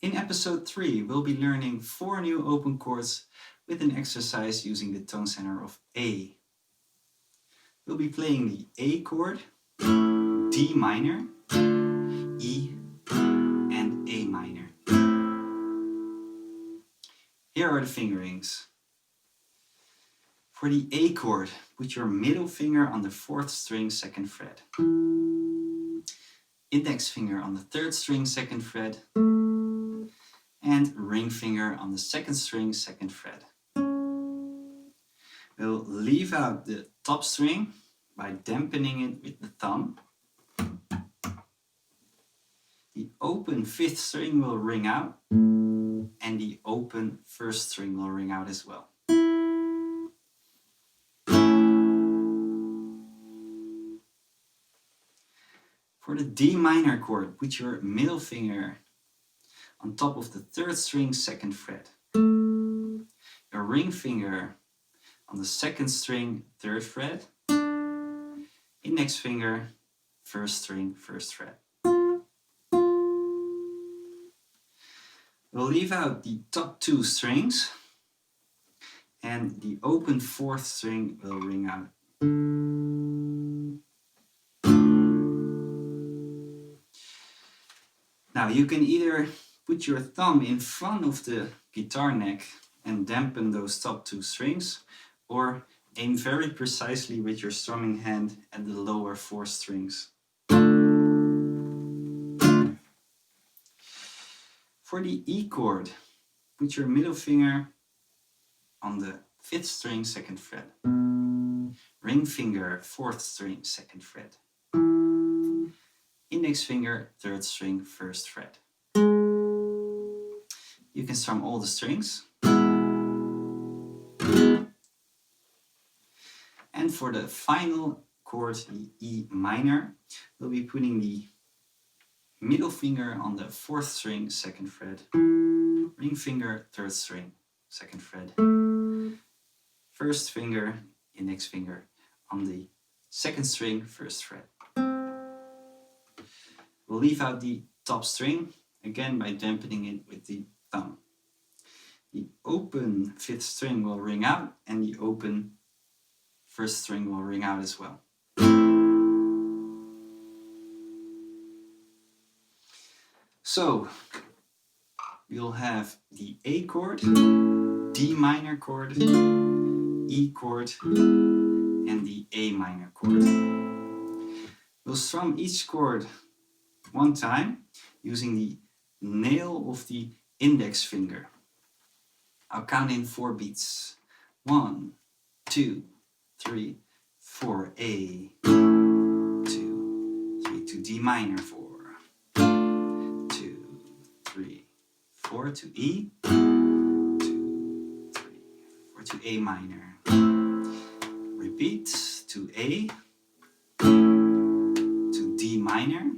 In episode 3, we'll be learning 4 new open chords with an exercise using the tone center of A. We'll be playing the A chord, D minor, E, and A minor. Here are the fingerings. For the A chord, put your middle finger on the 4th string 2nd fret. Index finger on the 3rd string 2nd fret. And ring finger on the 2nd string 2nd fret. We'll leave out the top string by dampening it with the thumb. The open 5th string will ring out, and the open 1st string will ring out as well. For the D minor chord, put your middle finger on top of the 3rd string 2nd fret. Your ring finger on the 2nd string 3rd fret. Index finger 1st string 1st fret. We'll leave out the top 2 strings, and the open 4th string will ring out. Now you can either put your thumb in front of the guitar neck and dampen those top 2 strings, or aim very precisely with your strumming hand at the lower 4 strings. For the E chord, put your middle finger on the 5th string 2nd fret. Ring finger 4th string 2nd fret. Index finger 3rd string 1st fret. You can strum all the strings. And for the final chord, the E minor, we'll be putting the middle finger on the 4th string 2nd fret, ring finger 3rd string 2nd fret, 1st finger, index finger on the 2nd string 1st fret. We'll leave out the top string, again by dampening it with the thumb. The open 5th string will ring out, and the open 1st string will ring out as well. So, we'll have the A chord, D minor chord, E chord, and the A minor chord. We'll strum each chord one time using the nail of the index finger. I'll count in 4 beats. 1, 2, 3, 4, A, 2, 3 to D minor, 4, 2, 3, 4 to E, 2, 3, 4 to A minor. Repeat to A, to D minor,